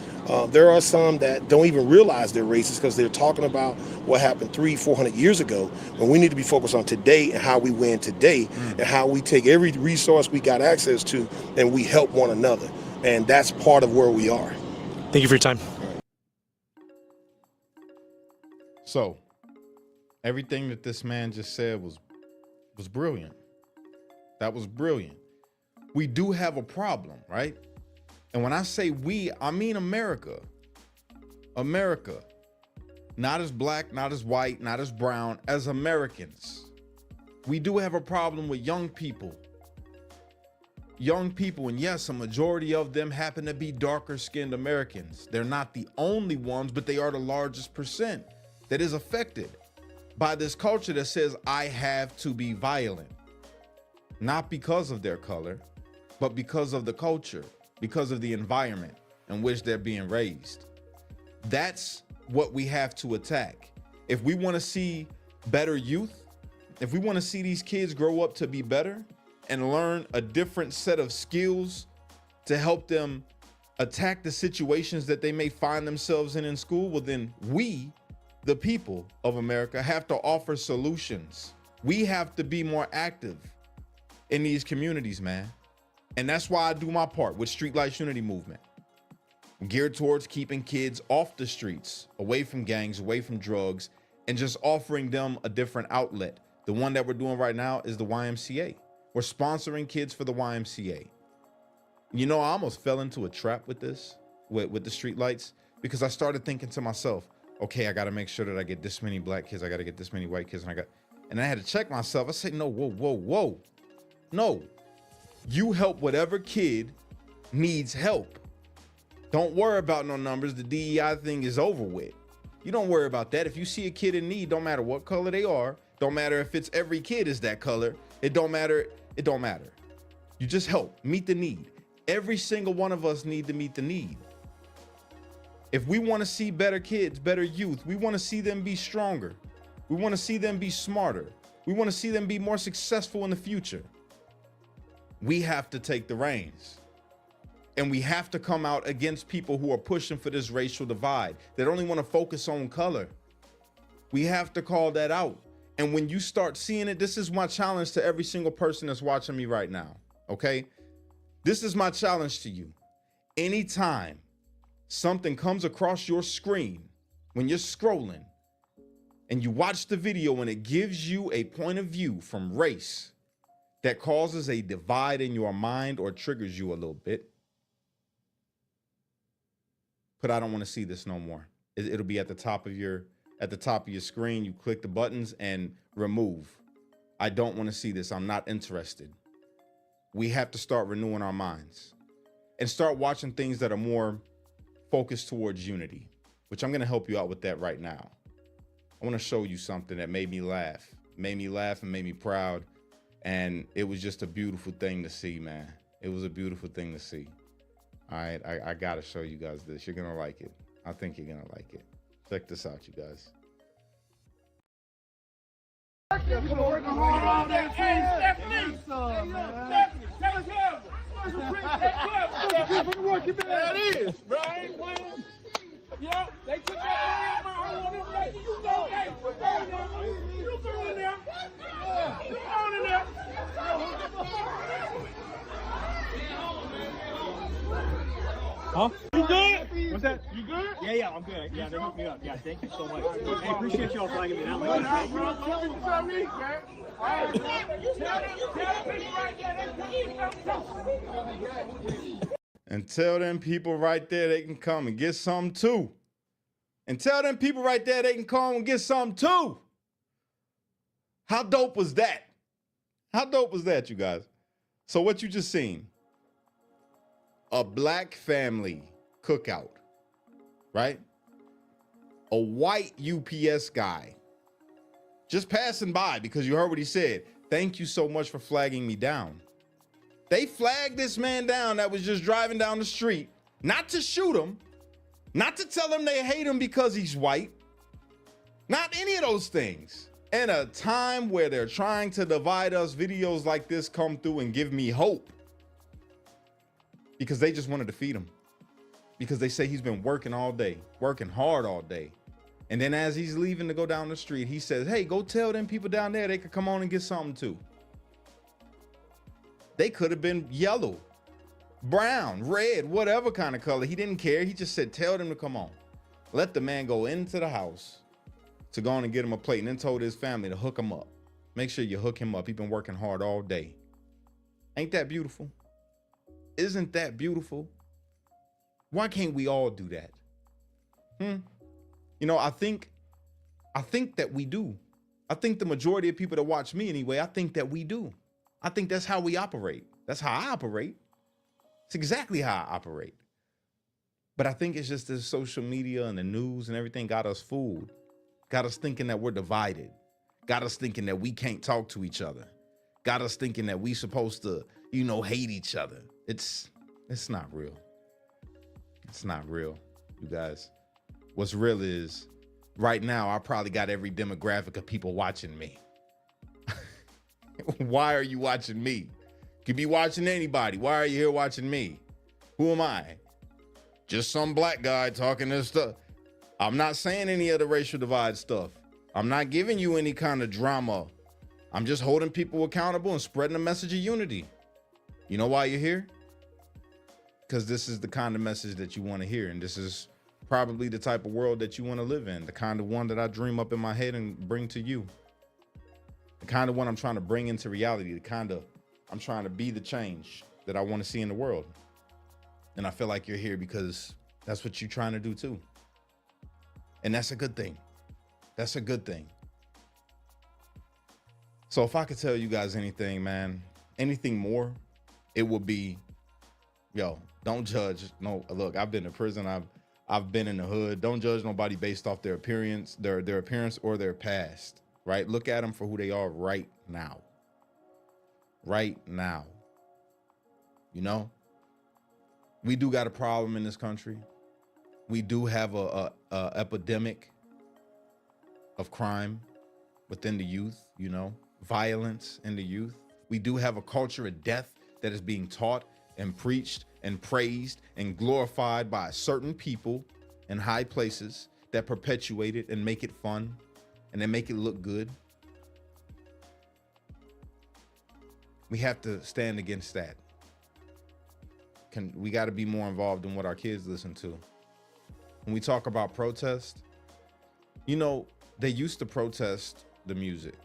There are some that don't even realize they're racist because they're talking about what happened 300-400 years ago, when we need to be focused on today and how we win today and how we take every resource we got access to and we help one another. And that's part of where we are. Thank you for your time. So everything that this man just said was brilliant. That was brilliant. We do have a problem, right? And when I say we, I mean America. America. Not as black, not as white, not as brown, as Americans. We do have a problem with young people. Young people, and yes, a majority of them happen to be darker skinned Americans. They're not the only ones, but they are the largest percent that is affected by this culture that says, I have to be violent. Not because of their color, but because of the culture, because of the environment in which they're being raised. That's what we have to attack. If we want to see better youth, if we want to see these kids grow up to be better and learn a different set of skills to help them attack the situations that they may find themselves in school, well then we, the people of America, have to offer solutions. We have to be more active in these communities, man. And that's why I do my part with Streetlights Unity Movement, geared towards keeping kids off the streets, away from gangs, away from drugs, and just offering them a different outlet. The one that we're doing right now is the YMCA. We're sponsoring kids for the YMCA. You know, I almost fell into a trap with this, with the streetlights, because I started thinking to myself, okay, I got to make sure that I get this many black kids. I got to get this many white kids. And I had to check myself. I said, no, whoa. No. You help whatever kid needs help. Don't worry about no numbers. The DEI thing is over with. You don't worry about that. If you see a kid in need, don't matter what color they are, don't matter if it's every kid is that color, it don't matter. You just help, meet the need. Every single one of us need to meet the need. If we want to see better kids, better youth, we want to see them be stronger. We want to see them be smarter. We want to see them be more successful in the future. We have to take the reins, and we have to come out against people who are pushing for this racial divide, that only want to focus on color. We have to call that out. And when you start seeing it, this is my challenge to every single person that's watching me right now. Okay. This is my challenge to you. Anytime something comes across your screen, when you're scrolling and you watch the video and it gives you a point of view from race that causes a divide in your mind or triggers you a little bit, put I don't want to see this no more. It'll be at the top of your screen. You click the buttons and remove. I don't want to see this. I'm not interested. We have to start renewing our minds and start watching things that are more focused towards unity, which I'm going to help you out with that right now. I want to show you something that made me laugh and made me proud. And it was just a beautiful thing to see, man. It was a beautiful thing to see. All right, I got to show you guys this. You're going to like it. I think you're going to like it. Check this out, you guys. That is, right? Yeah, they took that money out my own. You go, hey, you go in there. You on in there. Huh? You good? What's that? You good? Yeah, I'm good. Yeah, they hooked me up. Yeah, thank you so much. I appreciate y'all flagging me down like that. And tell them people right there they can come and get something too. And tell them people right there they can come and get something too. How dope was that? How dope was that, you guys? So what you just seen? A black family cookout, right? A white UPS guy just passing by because you heard what he said. Thank you so much for flagging me down. They flagged this man down that was just driving down the street, not to shoot him, not to tell him they hate him because he's white, not any of those things. In a time where they're trying to divide us, videos like this come through and give me hope because they just want to defeat him. Because they say he's been working all day, working hard all day. And then as he's leaving to go down the street, he says, hey, go tell them people down there they could come on and get something too. They could have been yellow, brown, red, whatever kind of color. He didn't care. He just said, tell them to come on. Let the man go into the house to go on and get him a plate, and then told his family to hook him up. Make sure you hook him up. He's been working hard all day. Ain't that beautiful? Isn't that beautiful? Why can't we all do that? You know, I think that we do. I think the majority of people that watch me anyway, I think that we do. I think that's how we operate. That's how I operate. It's exactly how I operate. But I think it's just the social media and the news and everything got us fooled. Got us thinking that we're divided. Got us thinking that we can't talk to each other. Got us thinking that we supposed to, you know, hate each other. It's not real. It's not real, you guys. What's real is right now, I probably got every demographic of people watching me. Why are you watching me? You could be watching anybody. Why are you here watching me? Who am I? Just some black guy talking this stuff. I'm not saying any of the racial divide stuff. I'm not giving you any kind of drama. I'm just holding people accountable and spreading a message of unity. You know why you're here? Because this is the kind of message that you want to hear. And this is probably the type of world that you want to live in. The kind of one that I dream up in my head and bring to you. The kind of one I'm trying to bring into reality. The kind of, I'm trying to be the change that I want to see in the world. And I feel like you're here because that's what you're trying to do too. And that's a good thing. That's a good thing. So if I could tell you guys anything, man, anything more, it would be, yo, don't judge. No, look, I've been to prison. I've been in the hood. Don't judge nobody based off their appearance, their appearance or their past, right? Look at them for who they are right now. Right now. You know, we do got a problem in this country. We do have a epidemic of crime within the youth, you know, violence in the youth. We do have a culture of death that is being taught and preached and praised and glorified by certain people in high places that perpetuate it and make it fun and then make it look good. We have to stand against that. We got to be more involved in what our kids listen to. When we talk about protest, you know, they used to protest the music.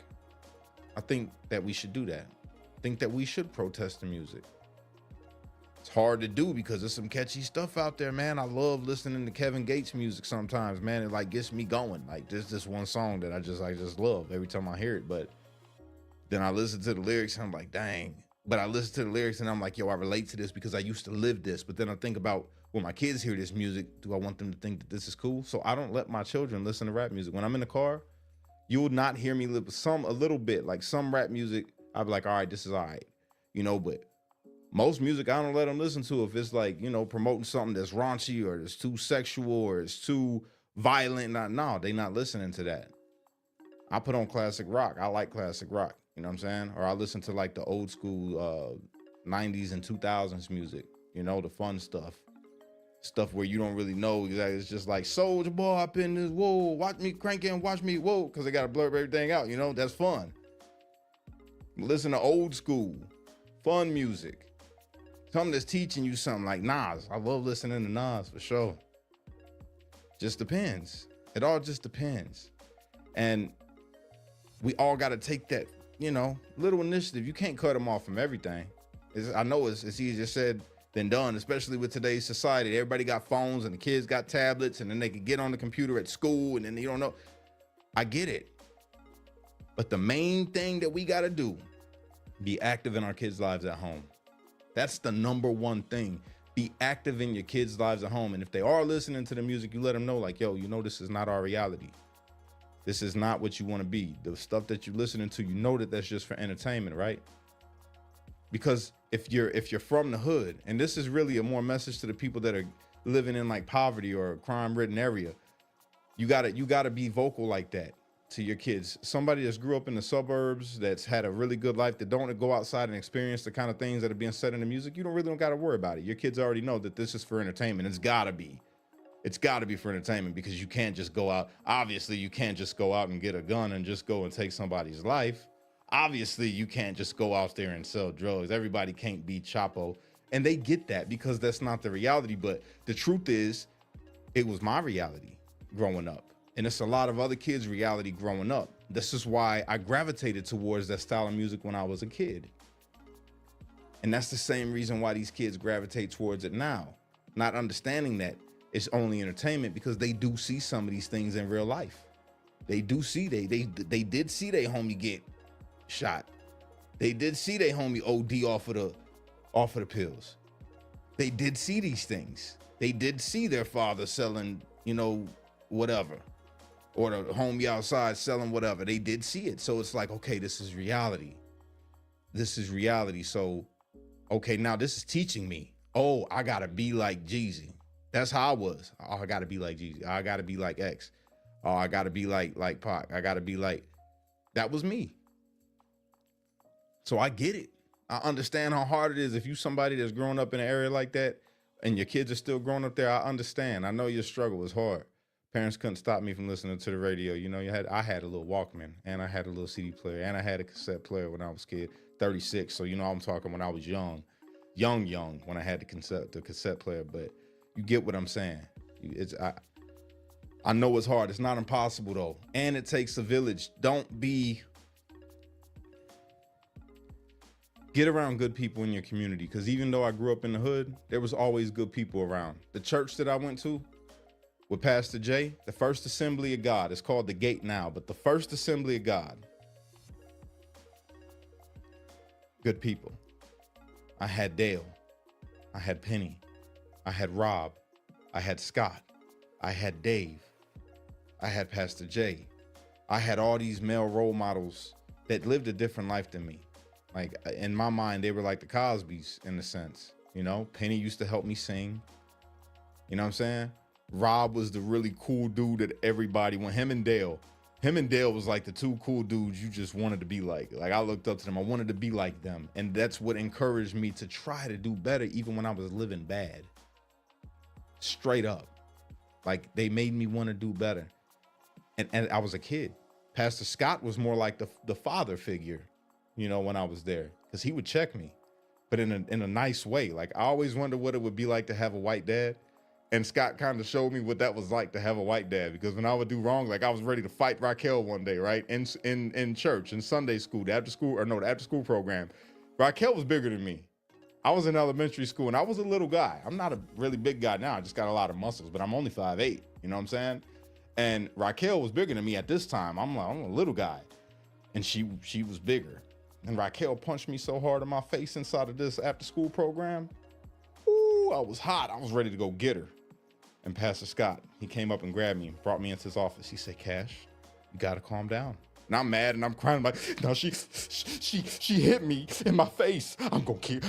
I think that we should do that. I think that we should protest the music. It's hard to do because there's some catchy stuff out there, man. I love listening to Kevin Gates music sometimes, man. It like gets me going. Like there's this one song that I just love every time I hear it. But then I listen to the lyrics and I'm like, dang. But I listen to the lyrics and I'm like, yo, I relate to this because I used to live this. But then I think about when my kids hear this music, do I want them to think that this is cool? So I don't let my children listen to rap music. When I'm in the car, you will not hear me a little bit, like some rap music. I'll be like, all right, this is all right. You know, but most music I don't let them listen to if it's like, you know, promoting something that's raunchy or it's too sexual or it's too violent. No, they not listening to that. I put on classic rock. I like classic rock. You know what I'm saying? Or I listen to like the old school 90s and 2000s music, you know, the fun stuff. Stuff where you don't really know exactly. It's just like, Soulja Boy up in this, whoa, watch me crank it and watch me, whoa, because they got to blur everything out, you know, that's fun. Listen to old school, fun music. Something that's teaching you something like Nas. I love listening to Nas for sure. Just depends. It all just depends. And we all got to take that, little initiative. You can't cut them off from everything. I know it's easier said than done, especially with today's society. Everybody got phones and the kids got tablets, and then they can get on the computer at school, and then you don't know. I get it. But the main thing that we got to do, be active in our kids' lives at home. That's the number one thing. Be active in your kids' lives at home. And if they are listening to the music, you let them know, like, yo, this is not our reality. This is not what you want to be. The stuff that you're listening to, that's just for entertainment, right? Because if you're from the hood, and this is really a more message to the people that are living in like poverty or a crime-ridden area, you gotta be vocal like that to your kids. Somebody that's grew up in the suburbs, that's had a really good life, that don't go outside and experience the kind of things that are being said in the music, you don't gotta worry about it. Your kids already know that this is for entertainment. It's gotta be for entertainment, because you can't just go out. Obviously, you can't just go out and get a gun and just go and take somebody's life. Obviously, you can't just go out there and sell drugs. Everybody can't be Chapo. And they get that, because that's not the reality. But the truth is, it was my reality growing up. And it's a lot of other kids' reality growing up. This is why I gravitated towards that style of music when I was a kid. And that's the same reason why these kids gravitate towards it now. Not understanding that it's only entertainment, because they do see some of these things in real life. They do see, they did see their homie get shot. They did see their homie OD off of the pills. They did see these things. They did see their father selling, whatever. Or the homie outside selling whatever. They did see it. So it's like, okay, this is reality. This is reality. So, okay, now this is teaching me. Oh, I gotta be like Jeezy. That's how I was. Oh, I gotta be like Jeezy. I gotta be like X. Oh, I gotta be like Pac. I gotta be like. That was me. So I get it. I understand how hard it is. If you somebody that's grown up in an area like that and your kids are still growing up there, I understand. I know your struggle is hard. Parents couldn't stop me from listening to the radio. I had a little Walkman, and I had a little CD player, and I had a cassette player when I was a kid, 36. So, I'm talking when I was young, when I had the cassette player. But you get what I'm saying. I know it's hard. It's not impossible, though. And it takes a village. Get around good people in your community, because even though I grew up in the hood, there was always good people around. The church that I went to with Pastor Jay, the First Assembly of God, it's called the Gate now, but the First Assembly of God, good people. I had Dale, I had Penny, I had Rob, I had Scott, I had Dave, I had Pastor Jay. I had all these male role models that lived a different life than me. Like, in my mind, they were like the Cosbys in a sense. Penny used to help me sing. You know what I'm saying? Rob was the really cool dude that everybody, when him and Dale was like the two cool dudes you just wanted to be like. Like, I looked up to them. I wanted to be like them. And that's what encouraged me to try to do better, even when I was living bad. Straight up. Like, they made me want to do better. And I was a kid. Pastor Scott was more like the father figure, when I was there, because he would check me, but in a nice way. Like, I always wondered what it would be like to have a white dad. And Scott kind of showed me what that was like to have a white dad, because when I would do wrong, like, I was ready to fight Raquel one day, right? In church, in Sunday school, the after school program. Raquel was bigger than me. I was in elementary school, and I was a little guy. I'm not a really big guy now. I just got a lot of muscles, but I'm only 5'8", you know what I'm saying? And Raquel was bigger than me at this time. I'm a little guy, and she was bigger. And Raquel punched me so hard in my face inside of this after school program. Ooh, I was hot. I was ready to go get her. And Pastor Scott, he came up and grabbed me and brought me into his office. He said, Cash, you got to calm down. And I'm mad and I'm crying. I'm like, no, she hit me in my face. I'm gonna kill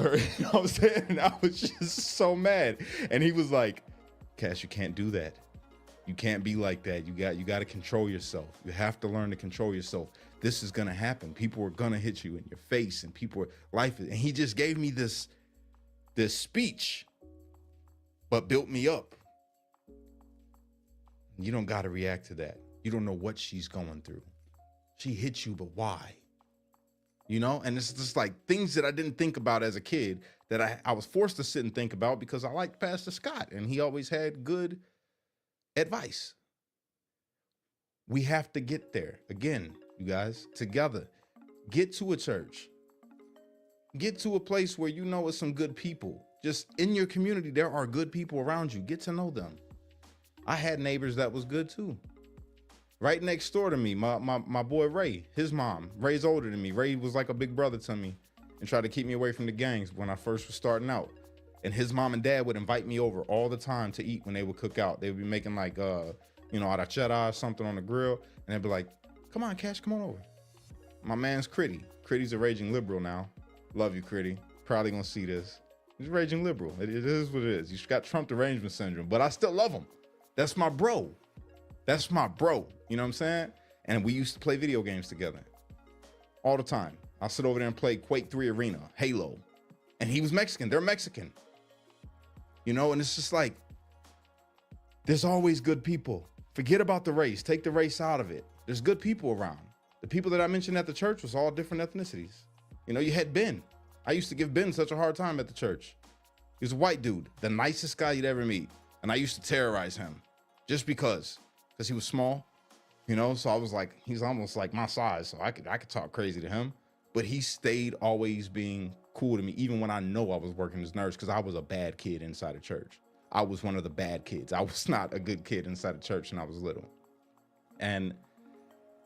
her. You know what I'm saying? And I was just so mad. And he was like, Cash, you can't do that. You can't be like that. You got to control yourself. You have to learn to control yourself. This is gonna happen. People are gonna hit you in your face, and and he just gave me this speech, but built me up. You don't got to react to that. You don't know what she's going through. She hit you, but why? you know? And it's just like things that I didn't think about as a kid that I was forced to sit and think about because I liked Pastor Scott and he always had good advice. We have to get there. Again, you guys, together. Get to a church. Get to a place where you know it's some good people. Just in your community, there are good people around you. Get to know them. I had neighbors that was good too. Right next door to me, my boy Ray, his mom. Ray's older than me. Ray was like a big brother to me and tried to keep me away from the gangs when I first was starting out. And his mom and dad would invite me over all the time to eat when they would cook out. They would be making like, arrachera or something on the grill. And they'd be like, come on, Cash, come on over. My man's Critty. Critty's a raging liberal now. Love you, Critty. Probably gonna see this. He's a raging liberal. It is what it is. He's got Trump derangement syndrome, but I still love him. That's my bro. That's my bro. You know what I'm saying? And we used to play video games together all the time. I'll sit over there and play Quake 3 Arena, Halo. And he was Mexican. They're Mexican. You know, and it's just like, there's always good people. Forget about the race. Take the race out of it. There's good people around. The people that I mentioned at the church was all different ethnicities. You know, you had Ben. I used to give Ben such a hard time at the church. He was a white dude, the nicest guy you'd ever meet. And I used to terrorize him just because he was small, you know? So I was like, he's almost like my size. So I could talk crazy to him, but he stayed always being cool to me, even when I know I was working his nerves, because I was a bad kid inside of church. I was one of the bad kids. I was not a good kid inside of church when I was little. And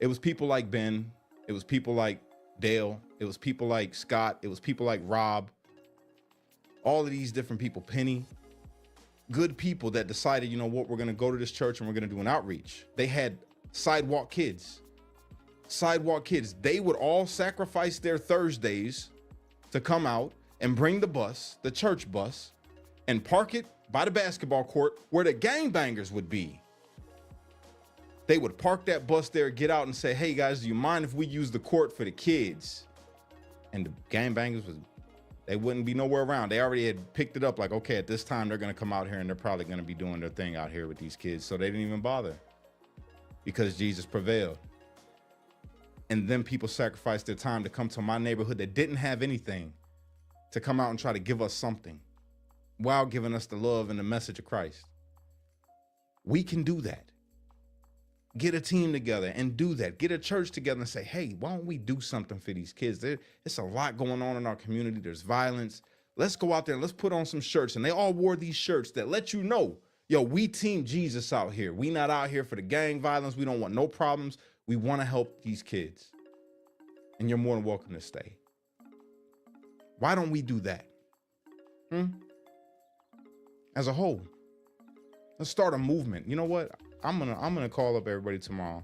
it was people like Ben. It was people like Dale. It was people like Scott. It was people like Rob. All of these different people, Penny, good people that decided, you know what, we're going to go to this church and we're going to do an outreach. They had Sidewalk Kids. Sidewalk Kids. They would all sacrifice their Thursdays to come out and bring the bus, the church bus, and park it by the basketball court where the gangbangers would be. They would park that bus there, get out and say, hey guys, do you mind if we use the court for the kids? And the gangbangers they wouldn't be nowhere around. They already had picked it up like, okay, at this time they're gonna come out here and they're probably gonna be doing their thing out here with these kids. So they didn't even bother because Jesus prevailed. And then people sacrificed their time to come to my neighborhood that didn't have anything to come out and try to give us something while giving us the love and the message of Christ. We can do that. Get a team together and do that. Get a church together and say, hey, why don't we do something for these kids? It's a lot going on in our community. There's violence. Let's go out there and let's put on some shirts. And they all wore these shirts that let you know, yo, we team Jesus out here. We not out here for the gang violence. We don't want no problems. We want to help these kids. And you're more than welcome to stay. Why don't we do that? As a whole, let's start a movement. You know what? I'm gonna call up everybody tomorrow.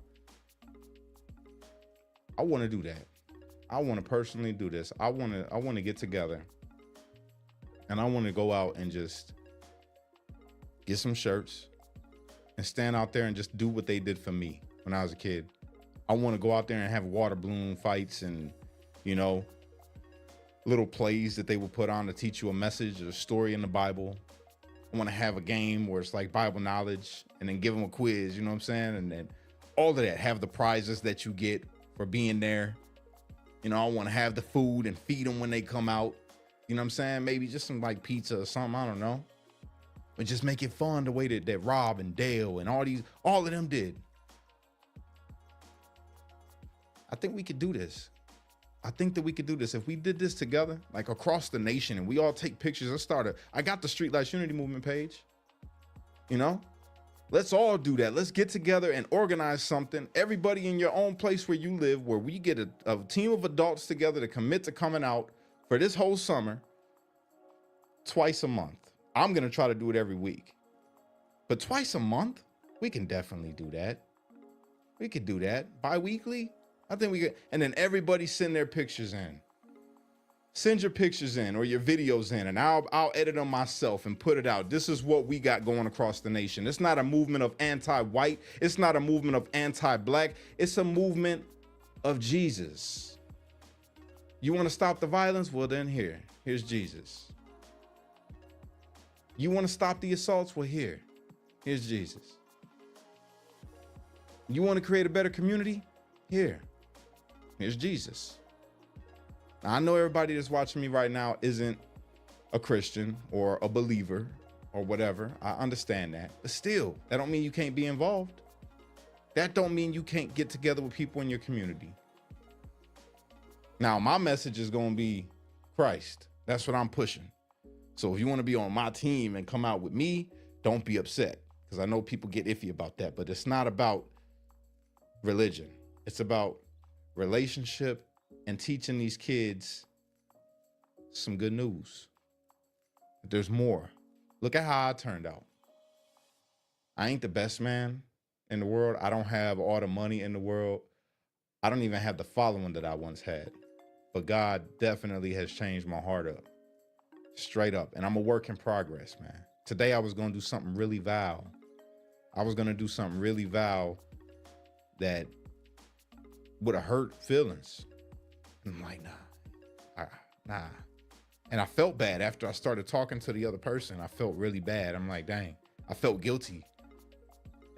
I want to do that. I want to personally do this. I want to get together, and I want to go out and just get some shirts and stand out there and just do what they did for me when I was a kid. I want to go out there and have water balloon fights and, you know, little plays that they will put on to teach you a message or a story in the Bible. I want to have a game where it's like Bible knowledge and then give them a quiz, you know what I'm saying? And then all of that, have the prizes that you get for being there. You know, I want to have the food and feed them when they come out. You know what I'm saying? Maybe just some like pizza or something, I don't know. But just make it fun the way that Rob and Dale and all of them did. I think we could do this. I think that we could do this. If we did this together, like across the nation, and we all take pictures, I got the Streetlights Unity Movement page, you know? Let's all do that. Let's get together and organize something. Everybody in your own place where you live, where we get a team of adults together to commit to coming out for this whole summer, twice a month. I'm going to try to do it every week. But twice a month, we can definitely do that. We could do that. Bi-weekly, I think we could. And then everybody send their pictures in. Send your pictures in or your videos in, and I'll edit them myself and put it out. This is what we got going across the nation. It's not a movement of anti-white. It's not a movement of anti-black. It's a movement of Jesus. You want to stop the violence? Well, then here's Jesus. You want to stop the assaults? Well, here's Jesus. You want to create a better community? Here's Jesus. Now, I know everybody that's watching me right now isn't a Christian or a believer or whatever. I understand that. But still, that don't mean you can't be involved. That don't mean you can't get together with people in your community. Now, my message is going to be Christ. That's what I'm pushing. So if you want to be on my team and come out with me, don't be upset, because I know people get iffy about that. But it's not about religion. It's about relationship and teaching these kids some good news. There's more. Look at how I turned out. I ain't the best man in the world. I don't have all the money in the world. I don't even have the following that I once had. But God definitely has changed my heart up. Straight up. And I'm a work in progress, man. Today I was going to do something really vile. I was going to do something really vile that would have hurt feelings. And I'm like, nah. And I felt bad after I started talking to the other person. I felt really bad. I'm like, dang, I felt guilty.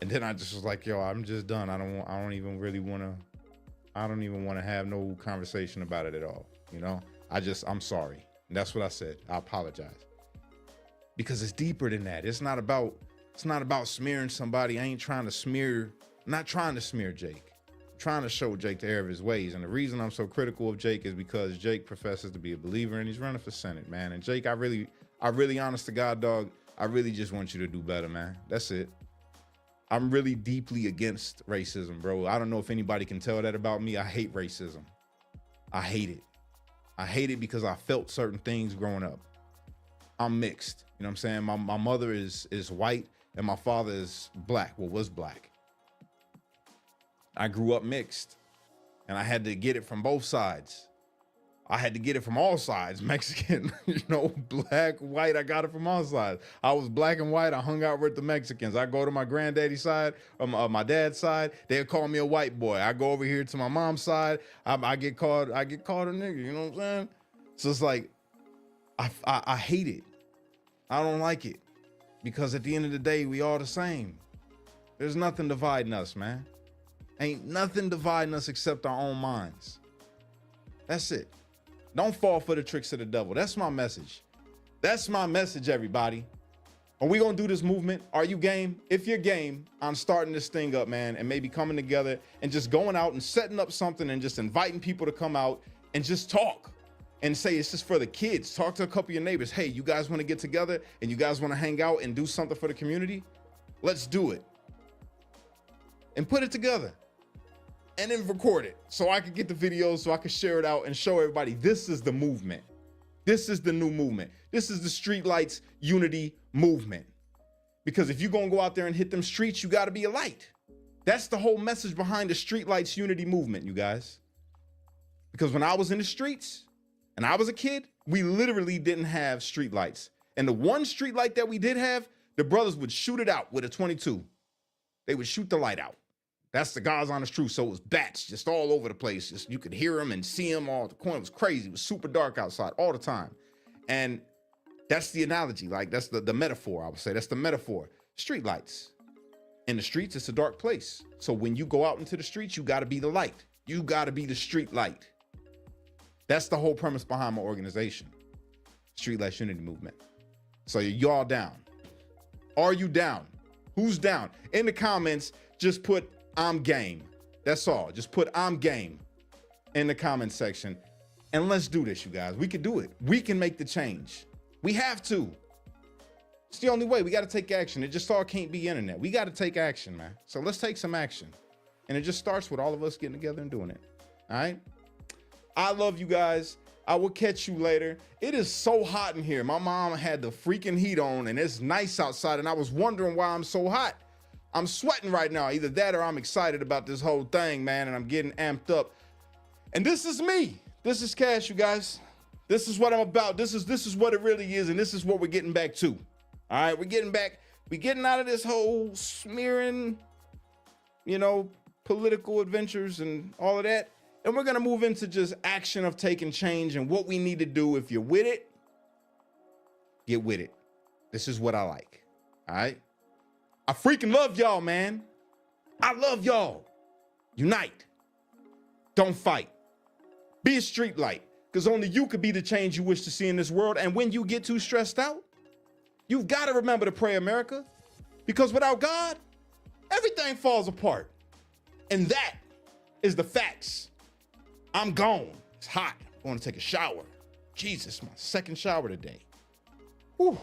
And then I just was like, yo, I'm just done. I don't even want to have no conversation about it at all. You know, I'm sorry. And that's what I said. I apologize. Because it's deeper than that. It's not about smearing somebody. I'm not trying to smear Jake. I'm trying to show Jake the error of his ways. And the reason I'm so critical of Jake is because Jake professes to be a believer and he's running for Senate, man. And Jake, I really honest to God, dog, I really just want you to do better, man. That's it. I'm really deeply against racism, bro. I don't know if anybody can tell that about me. I hate racism. I hate it. I hate it because I felt certain things growing up. I'm mixed. You know what I'm saying? My mother is white and my father is black. Well, was black. I grew up mixed and I had to get it from both sides. I had to get it from all sides. Mexican, black, white, I got it from all sides. I was black and white. I hung out with the Mexicans. I go to my granddaddy's side, or my dad's side, they'll call me a white boy. I go over here to my mom's side, I get called a nigga, you know what I'm saying? So it's like, I hate it. I don't like it. Because at the end of the day, we all the same. There's nothing dividing us, man. Ain't nothing dividing us except our own minds. That's it. Don't fall for the tricks of the devil. That's my message. That's my message, everybody. Are we gonna do this movement? Are you game? If you're game, I'm starting this thing up, man, and maybe coming together and just going out and setting up something and just inviting people to come out and just talk and say it's just for the kids. Talk to a couple of your neighbors. Hey, you guys want to get together and you guys want to hang out and do something for the community? Let's do it. And put it together. And then record it so I could get the videos, so I could share it out and show everybody this is the movement. This is the new movement. This is the Streetlights Unity movement. Because if you're going to go out there and hit them streets, you got to be a light. That's the whole message behind the Streetlights Unity movement, you guys. Because when I was in the streets and I was a kid, we literally didn't have streetlights. And the one streetlight that we did have, the brothers would shoot it out with a 22. They would shoot the light out. That's the God's honest truth. So it was bats just all over the place. Just, you could hear them and see them all the corner. It was crazy. It was super dark outside all the time. And that's the analogy. Like, that's the metaphor, I would say. That's the metaphor. Street lights. In the streets, it's a dark place. So when you go out into the streets, you got to be the light. You got to be the street light. That's the whole premise behind my organization. Streetlights Unity Movement. So y'all down? Are you down? Who's down? In the comments, just put I'm game. That's all. Just put I'm game in the comment section. And let's do this, you guys. We can do it. We can make the change. We have to. It's the only way. We got to take action. It just all can't be internet. We got to take action, man. So let's take some action. And it just starts with all of us getting together and doing it. All right? I love you guys. I will catch you later. It is so hot in here. My mom had the freaking heat on and it's nice outside. And I was wondering why I'm so hot. I'm sweating right now. Either that or I'm excited about this whole thing, man, and I'm getting amped up. And this is me. This is Cash, you guys. This is what I'm about. This is what it really is, and this is what we're getting back to. All right, we're getting back. We're getting out of this whole smearing, political adventures and all of that. And we're going to move into just action of taking change and what we need to do. If you're with it, get with it. This is what I like. All right. I freaking love y'all, man. I love y'all. Unite. Don't fight. Be a street light. because only you could be the change you wish to see in this world. And when you get too stressed out, you've got to remember to pray, America, because without God, everything falls apart. And that is the facts. I'm gone. It's hot. I want to take a shower. Jesus, my second shower today. Whew.